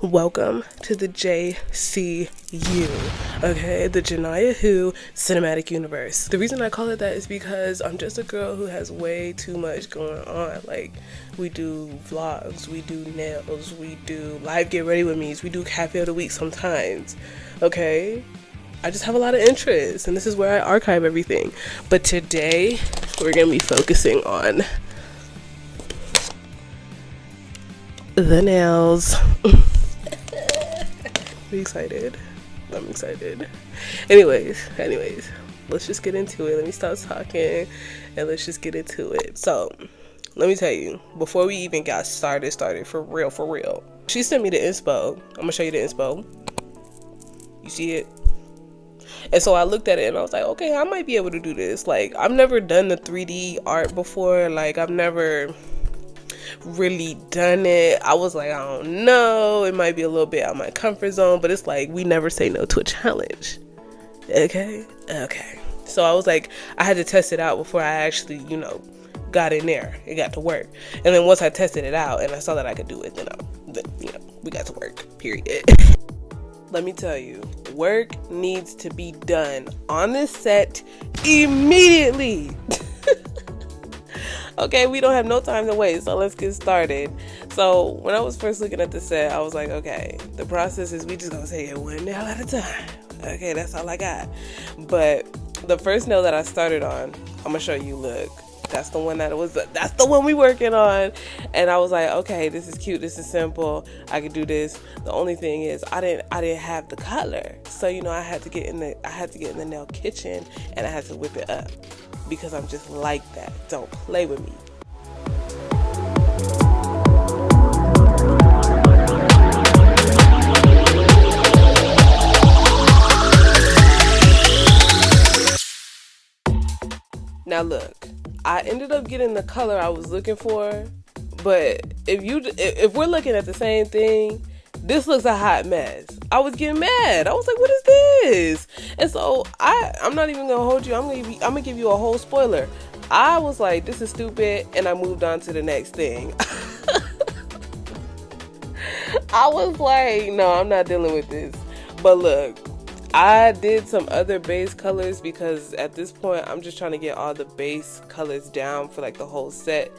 Welcome to the JCU, okay? The Janiya Who cinematic universe. The reason I call it that is because I'm just a girl who has way too much going on. Like, we do vlogs, we do nails, we do live get ready with me's, we do cafe of the week sometimes, okay? I just have a lot of interests, and this is where I archive everything. But today, we're gonna be focusing on the nails. Are you excited? I'm excited. Anyways, let's just get into it. Let me stop talking and let's just get into it. So, let me tell you, before we even got started for real, she sent me the inspo. I'm gonna show you the inspo. You see it? And so I looked at it and I was like, okay, I might be able to do this. Like, I've never done the 3D art before. Like, I've never really done it. I was like, I don't know, it might be a little bit out of my comfort zone, but it's like, we never say no to a challenge. Okay. So I was like, I had to test it out before I actually, got in there. It got to work. And then once I tested it out and I saw that I could do it, then we got to work, period. Let me tell you, work needs to be done on this set immediately. Okay, we don't have no time to wait, so let's get started. So when I was first looking at the set, I was like, okay, the process is we just gonna take it one nail at a time. Okay, that's all I got. But the first nail that I started on, I'm gonna show you, look. That's the one we working on. And I was like, okay, this is cute, this is simple, I could do this. The only thing is I didn't have the color. So, I had to get in the nail kitchen and I had to whip it up. Because I'm just like that. Don't play with me. Now look, I ended up getting the color I was looking for, but if we're looking at the same thing, this looks a hot mess. I was getting mad. I was like, what is this? And so I'm not even gonna hold you. I'm gonna give you a whole spoiler. I was like, this is stupid, and I moved on to the next thing. I was like, no, I'm not dealing with this. But look, I did some other base colors because at this point I'm just trying to get all the base colors down for like the whole set,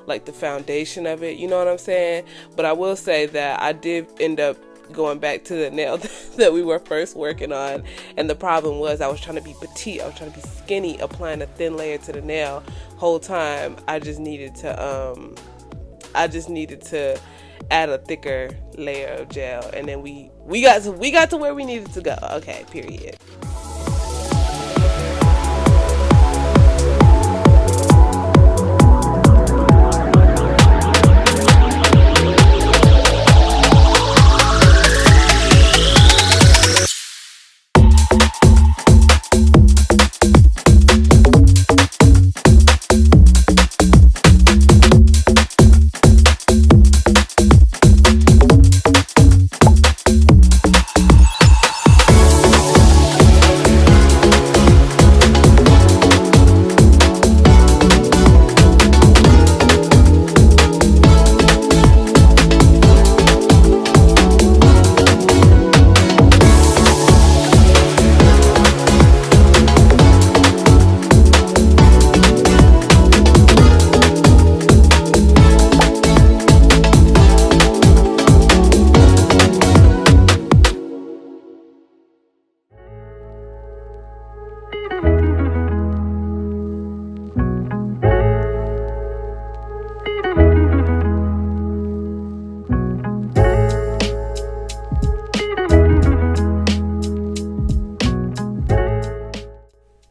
like the foundation of it, you know what I'm saying? But I will say that I did end up going back to the nail that we were first working on, and the problem was I was trying to be petite, I was trying to be skinny, applying a thin layer to the nail whole time. I just needed to add a thicker layer of gel, and then we got to where we needed to go. Okay, period.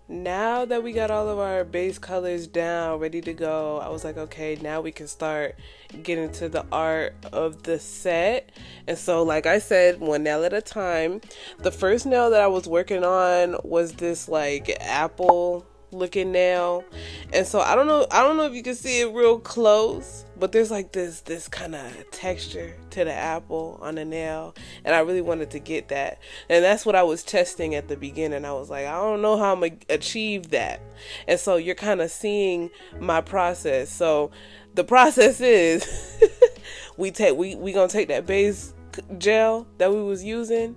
Now that we got all of our base colors down, ready to go, I was like, okay, now we can start getting to the art of the set. And so, like I said, one nail at a time. The first nail that I was working on was this like apple looking nail, and so I don't know if you can see it real close, but there's like this kind of texture to the apple on the nail, and I really wanted to get that, and that's what I was testing at the beginning. I was like, I don't know how I'm gonna achieve that. And so you're kind of seeing my process. So the process is we gonna take that base gel that we was using,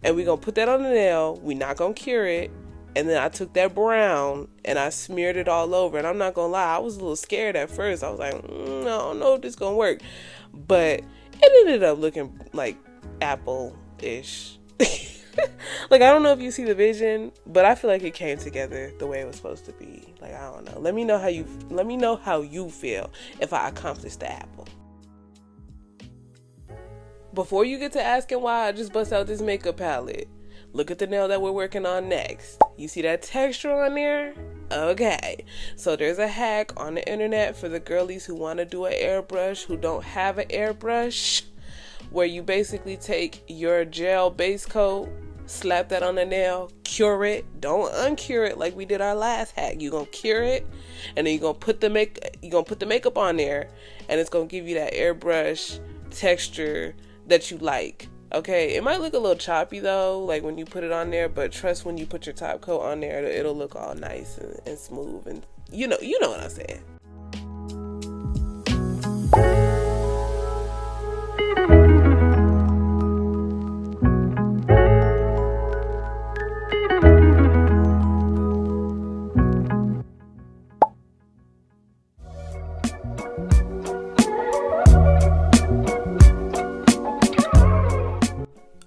and we gonna put that on the nail. We not gonna cure it. And then I took that brown and I smeared it all over. And I'm not gonna lie, I was a little scared at first. I was like, I don't know if this gonna work. But it ended up looking like apple-ish. Like, I don't know if you see the vision, but I feel like it came together the way it was supposed to be. Like, I don't know. Let me know how you feel if I accomplished the apple. Before you get to asking why I just bust out this makeup palette, look at the nail that we're working on next. You see that texture on there? Okay. So there's a hack on the internet for the girlies who want to do an airbrush, who don't have an airbrush, where you basically take your gel base coat, slap that on the nail, cure it. Don't uncure it like we did our last hack. You're going to cure it, and then you're going to put the makeup on there, and it's going to give you that airbrush texture that you like. Okay, it might look a little choppy though, like when you put it on there, but trust, when you put your top coat on there, it'll look all nice and smooth, and you know what I'm saying.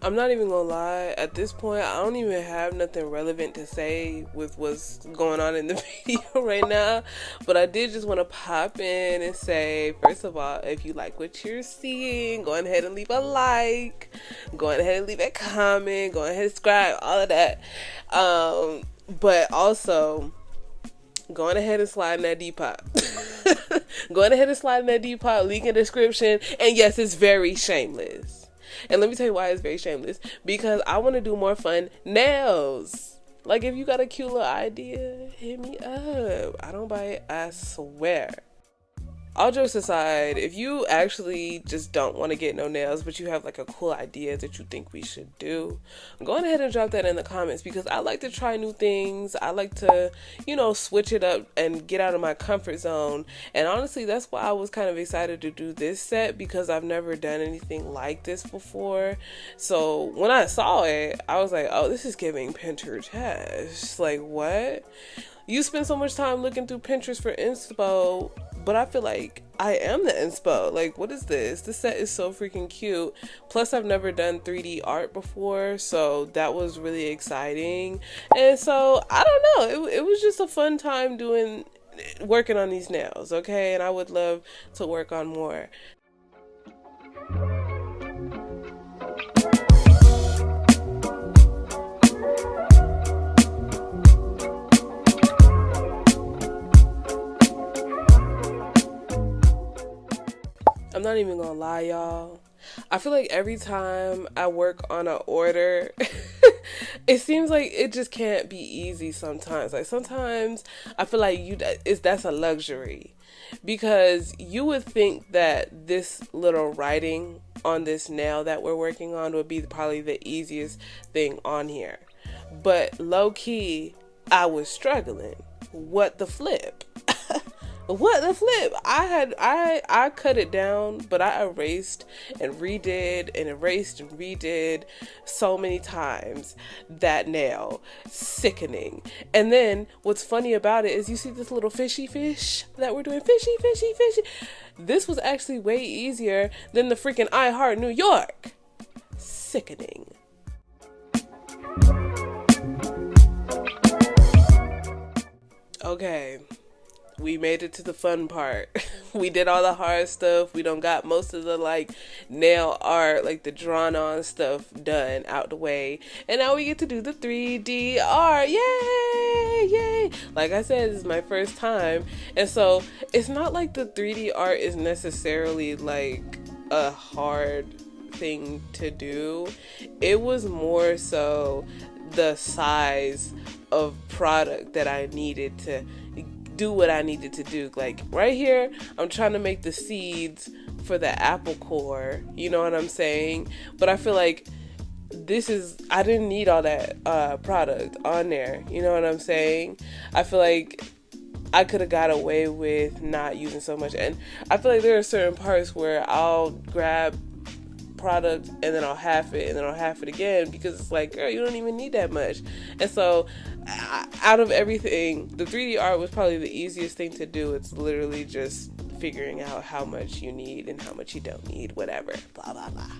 I'm not even gonna lie, at this point I don't even have nothing relevant to say with what's going on in the video right now, but I did just want to pop in and say, first of all, if you like what you're seeing, go ahead and leave a like, go ahead and leave a comment, go ahead and subscribe, all of that, but also going ahead and slide in that Depop. Going ahead and slide in that Depop, link in the description, and yes, it's very shameless. And let me tell you why it's very shameless. Because I want to do more fun nails. Like, if you got a cute little idea, hit me up. I don't bite, I swear. All jokes aside, if you actually just don't want to get no nails, but you have like a cool idea that you think we should do, go ahead and drop that in the comments, because I like to try new things. I like to, switch it up and get out of my comfort zone. And honestly, that's why I was kind of excited to do this set, because I've never done anything like this before. So when I saw it, I was like, oh, this is giving Pinterest. Like, what? You spend so much time looking through Pinterest for inspo, but I feel like I am the inspo. Like, what is this? This set is so freaking cute. Plus, I've never done 3D art before, so that was really exciting. And so, I don't know. It was just a fun time working on these nails, okay? And I would love to work on more. I'm not even gonna lie, y'all. I feel like every time I work on an order, it seems like it just can't be easy sometimes. Like, sometimes I feel like that's a luxury, because you would think that this little writing on this nail that we're working on would be probably the easiest thing on here. But low key, I was struggling. What the flip? What the flip? I cut it down, but I erased and redid and erased and redid so many times that nail. Sickening. And then what's funny about it is, you see this little fishy fish that we're doing? Fishy. This was actually way easier than the freaking I Heart New York. Sickening. Okay. We made it to the fun part. We did all the hard stuff. We done got most of the nail art, like the drawn on stuff done out the way. And now we get to do the 3D art. Yay! Like I said, this is my first time. And so it's not like the 3D art is necessarily like a hard thing to do. It was more so the size of product that I needed to do what I needed to do. Like right here, I'm trying to make the seeds for the apple core, you know what I'm saying? But I feel like I didn't need all that product on there, you know what I'm saying? I feel like I could have got away with not using so much. And I feel like there are certain parts where I'll grab product and then I'll half it and then I'll half it again, because it's like, girl, you don't even need that much. And so out of everything, the 3D art was probably the easiest thing to do. It's literally just figuring out how much you need and how much you don't need, whatever, blah blah blah.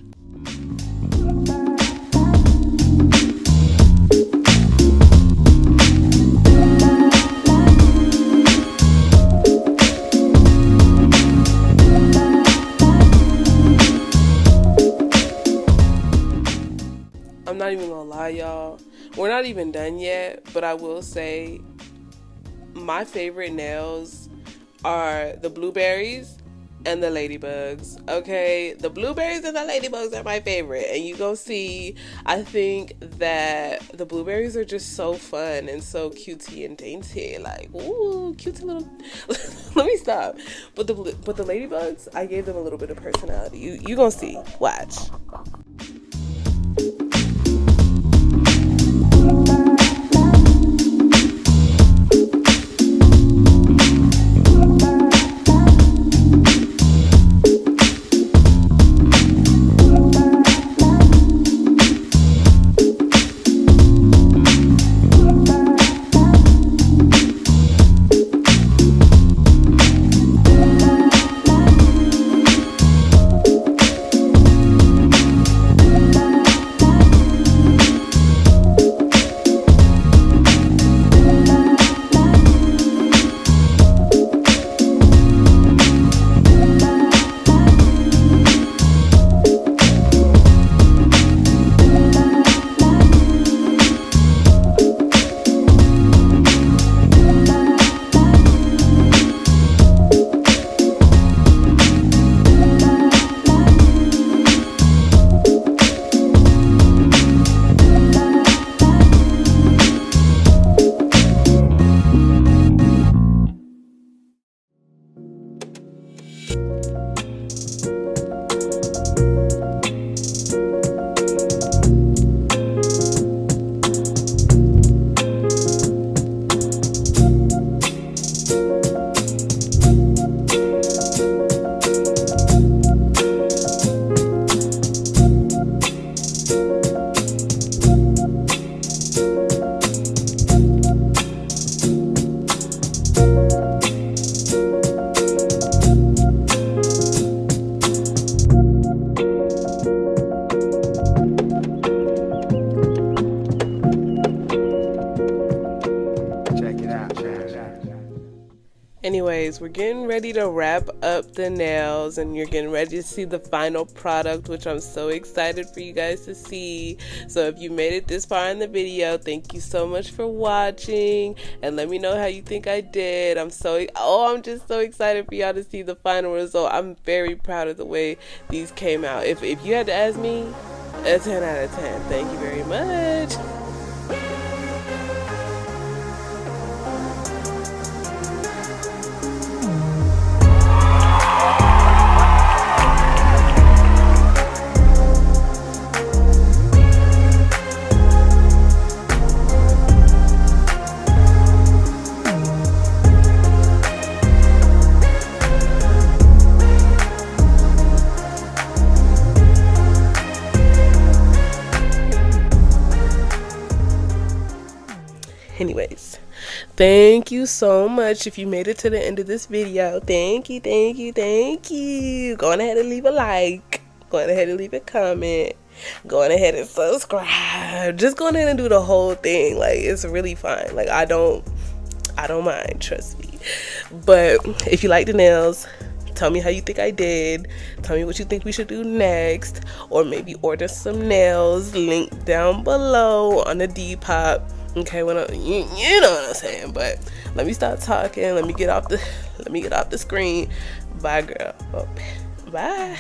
I'm not even gonna lie, y'all, we're not even done yet, but I will say my favorite nails are the blueberries and the ladybugs. Okay, the blueberries and the ladybugs are my favorite, and you go see, I think that the blueberries are just so fun and so cutesy and dainty, like, ooh, cutesy little let me stop. But the ladybugs, I gave them a little bit of personality. You gonna see, watch. Anyways, we're getting ready to wrap up the nails and you're getting ready to see the final product, which I'm so excited for you guys to see. So if you made it this far in the video, thank you so much for watching, and let me know how you think I did. I'm just so excited for y'all to see the final result. I'm very proud of the way these came out. If you had to ask me, a 10 out of 10. Thank you very much. Anyways, thank you so much if you made it to the end of this video. Thank you. Go on ahead and leave a like. Go on ahead and leave a comment. Go on ahead and subscribe. Just go on ahead and do the whole thing. Like, it's really fine. Like, I don't mind, trust me. But if you like the nails, tell me how you think I did. Tell me what you think we should do next, or maybe order some nails. Link down below on the Depop. Okay, you know what I'm saying. But let me stop talking. Let me get off the screen. Bye, girl. Oh, bye.